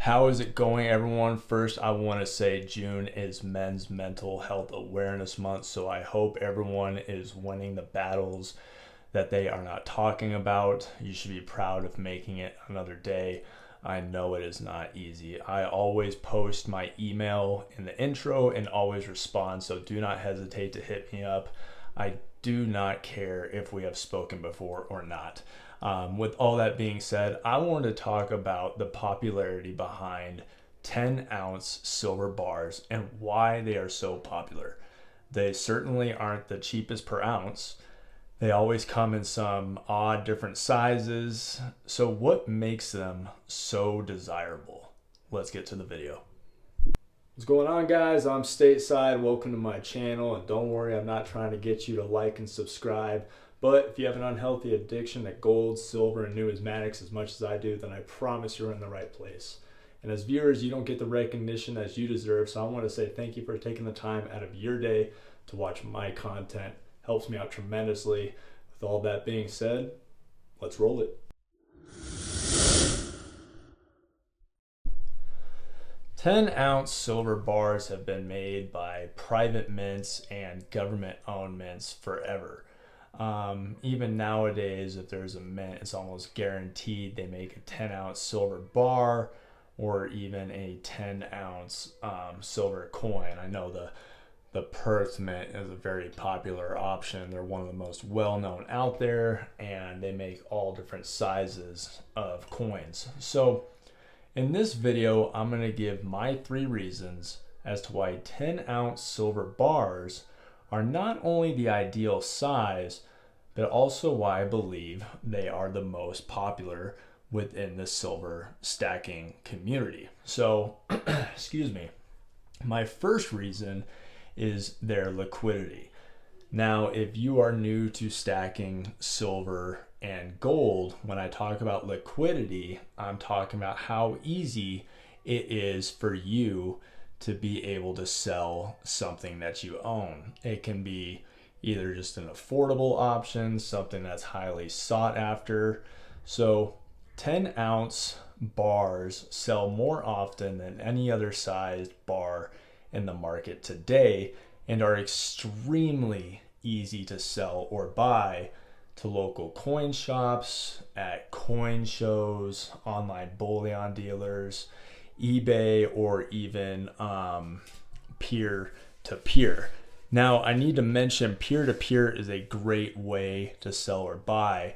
How is it going, everyone? First, I want to say June is Men's Mental Health Awareness Month, so I hope everyone is winning the battles that they are not talking about. You should be proud of making it another day. I know it is not easy. I always post my email in the intro and always respond, so do not hesitate to hit me up. I do not care if we have spoken before or not. With all that being said, I wanted to talk about the popularity behind 10-ounce silver bars and why they are so popular. They certainly aren't the cheapest per ounce. They always come in some odd different sizes. So what makes them so desirable? Let's get to the video. What's going on, guys? I'm Stateside. Welcome to my channel, and don't worry, I'm not trying to get you to like and subscribe. But if you have an unhealthy addiction to gold, silver, and numismatics as much as I do, then I promise you're in the right place. And as viewers, you don't get the recognition as you deserve, so I want to say thank you for taking the time out of your day to watch my content. Helps me out tremendously. With all that being said, let's roll it. 10-ounce silver bars have been made by private mints and government-owned mints forever. Even nowadays, if there's a mint, it's almost guaranteed they make a 10-ounce silver bar or even a 10-ounce silver coin. I know the Perth mint is a very popular option. They're one of the most well-known out there, and they make all different sizes of coins. So in this video, I'm going to give my 3 reasons as to why 10-ounce silver bars are not only the ideal size, but also why I believe they are the most popular within the silver stacking community. So, excuse me. My first reason is their liquidity. Now, if you are new to stacking silver and gold, when I talk about liquidity, I'm talking about how easy it is for you to be able to sell something that you own. It can be either just an affordable option, something that's highly sought after. So 10-ounce bars sell more often than any other sized bar in the market today and are extremely easy to sell or buy to local coin shops, at coin shows, online bullion dealers, eBay, or even peer-to-peer. Now, I need to mention peer-to-peer is a great way to sell or buy.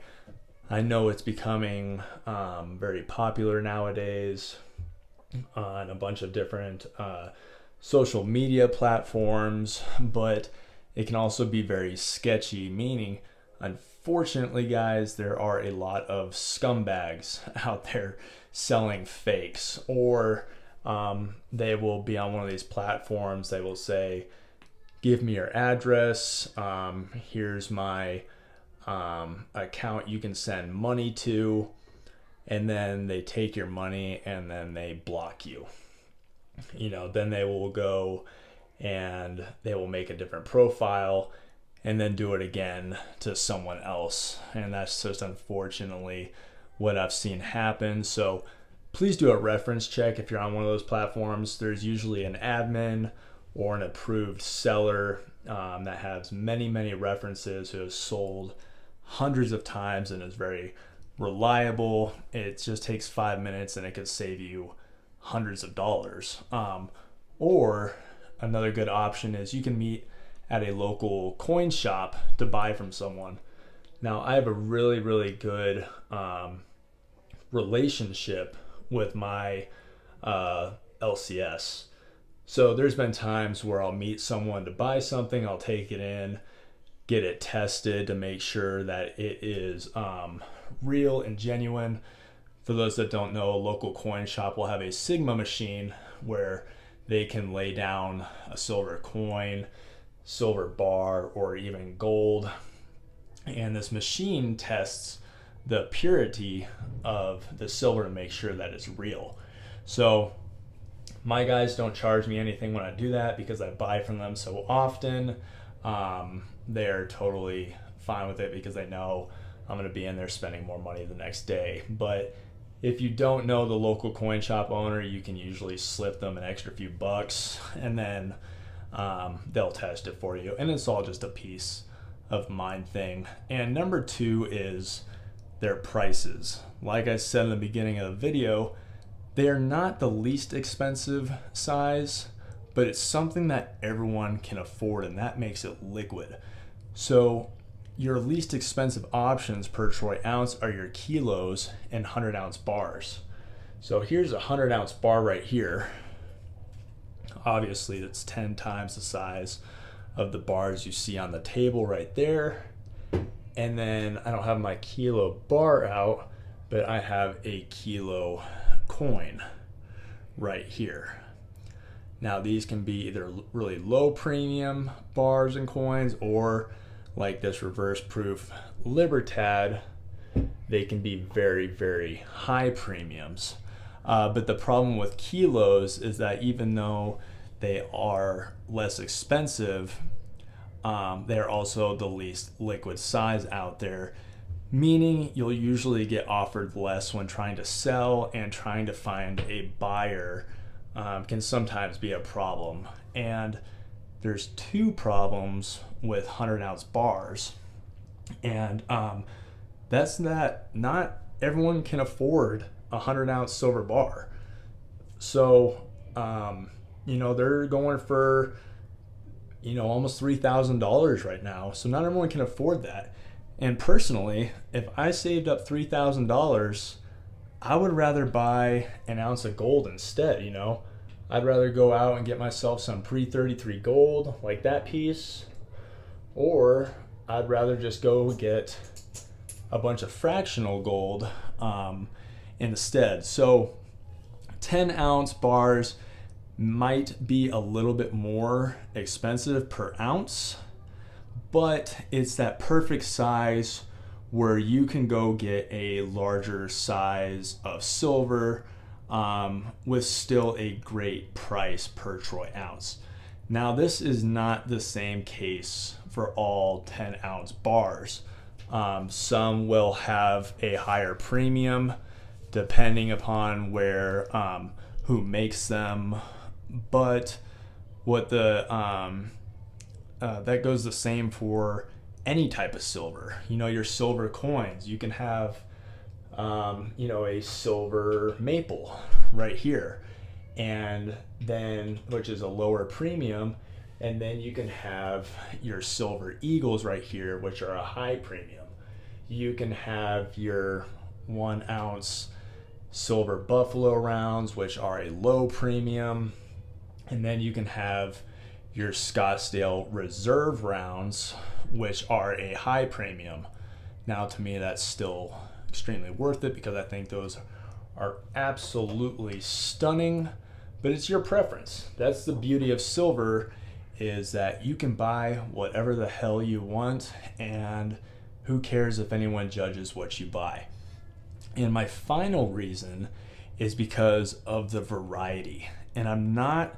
I know it's becoming very popular nowadays on a bunch of different social media platforms, but it can also be very sketchy, meaning, unfortunately, guys, there are a lot of scumbags out there selling fakes, or they will be on one of these platforms. They will say, give me your address, here's my account you can send money to, and then they take your money and then they block you. Then they will go and they will make a different profile and then do it again to someone else. And that's just unfortunately what I've seen happen. So please do a reference check if you're on one of those platforms. There's usually an admin or an approved seller that has many references, who has sold hundreds of times and is very reliable. It just takes 5 minutes and it could save you hundreds of dollars. Or another good option is you can meet at a local coin shop to buy from someone. Now, I have a really good relationship with my LCS. So there's been times where I'll meet someone to buy something, I'll take it in, get it tested to make sure that it is real and genuine. For those that don't know, a local coin shop will have a Sigma machine where they can lay down a silver coin, silver bar, or even gold. And this machine tests the purity of the silver to make sure that it's real. So my guys don't charge me anything when I do that because I buy from them so often. They're totally fine with it because they know I'm going to be in there spending more money the next day. But If you don't know the local coin shop owner, you can usually slip them an extra few bucks, and then they'll test it for you. And it's all just a peace of mind thing. And number 2 is their prices. Like I said in the beginning of the video, they are not the least expensive size, but it's something that everyone can afford, and that makes it liquid. So your least expensive options per troy ounce are your kilos and 100-ounce bars. So here's a 100-ounce bar right here. Obviously, that's 10 times the size of the bars you see on the table right there. And then I don't have my kilo bar out, but I have a kilo coin right here. Now these can be either really low premium bars and coins, or like this reverse proof Libertad, they can be very, very high premiums. But the problem with kilos is that even though they are less expensive, they're also the least liquid size out there, meaning you'll usually get offered less when trying to sell, and trying to find a buyer can sometimes be a problem. And there's 2 problems with 100-ounce bars, and that's that not everyone can afford a 100-ounce silver bar. So they're going for almost $3,000 right now, so not everyone can afford that. And personally, if I saved up $3,000, I would rather buy an ounce of gold instead. I'd rather go out and get myself some pre-33 gold like that piece, or I'd rather just go get a bunch of fractional gold instead. So 10-ounce bars might be a little bit more expensive per ounce, but it's that perfect size where you can go get a larger size of silver with still a great price per troy ounce. Now, this is not the same case for all 10-ounce bars. Some will have a higher premium depending upon where who makes them, but what that goes the same for any type of silver. Your silver coins, you can have a silver maple right here, and then, which is a lower premium, and then you can have your silver eagles right here, which are a high premium. You can have your 1-ounce silver buffalo rounds, which are a low premium, and then you can have your Scottsdale reserve rounds, which are a high premium. Now, to me, that's still extremely worth it because I think those are absolutely stunning, but it's your preference. That's the beauty of silver, is that you can buy whatever the hell you want, and who cares if anyone judges what you buy. And my final reason is because of the variety. And I'm not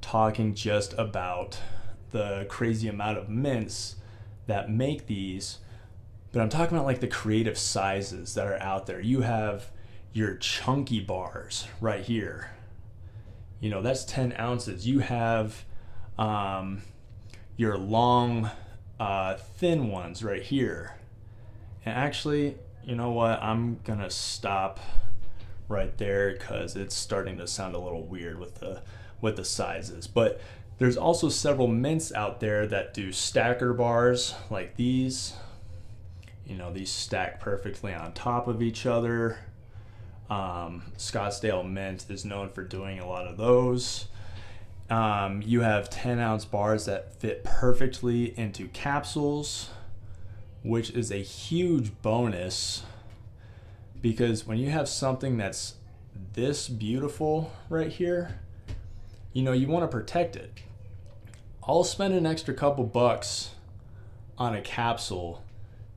talking just about the crazy amount of mints that make these, but I'm talking about like the creative sizes that are out there. You have your chunky bars right here. That's 10 ounces. You have your long, thin ones right here. And actually, you know what? I'm gonna stop right there because it's starting to sound a little weird with the sizes. But there's also several mints out there that do stacker bars like these. These stack perfectly on top of each other. Scottsdale Mint is known for doing a lot of those. You have 10-ounce bars that fit perfectly into capsules, which is a huge bonus, because when you have something that's this beautiful right here, you want to protect it. I'll spend an extra couple bucks on a capsule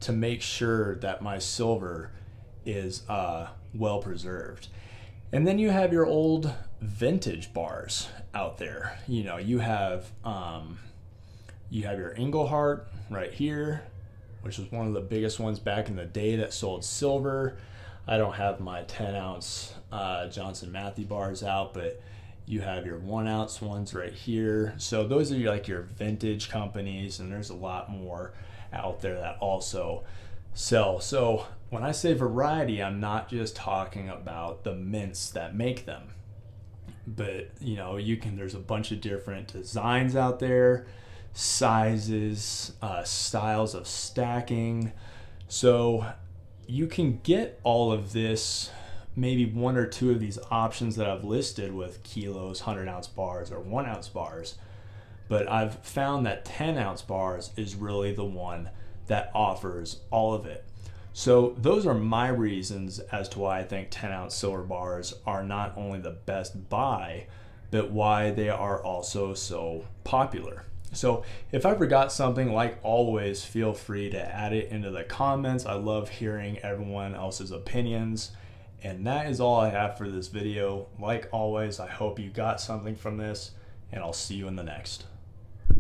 to make sure that my silver is well preserved. And then you have your old vintage bars out there. You have your Engelhart right here, which was one of the biggest ones back in the day that sold silver. I don't have my 10 ounce Johnson Matthey bars out, but you have your 1 ounce ones right here. So those are like your vintage companies, and there's a lot more out there that also sell. So when I say variety, I'm not just talking about the mints that make them, but there's a bunch of different designs out there, sizes, styles of stacking. So you can get all of this, maybe 1 or 2 of these options that I've listed with kilos, 100 ounce bars, or 1 ounce bars. But I've found that 10 ounce bars is really the one that offers all of it. So those are my reasons as to why I think 10 ounce silver bars are not only the best buy, but why they are also so popular. So if I forgot something, like always, feel free to add it into the comments. I love hearing everyone else's opinions. And that is all I have for this video. Like always, I hope you got something from this, and I'll see you in the next.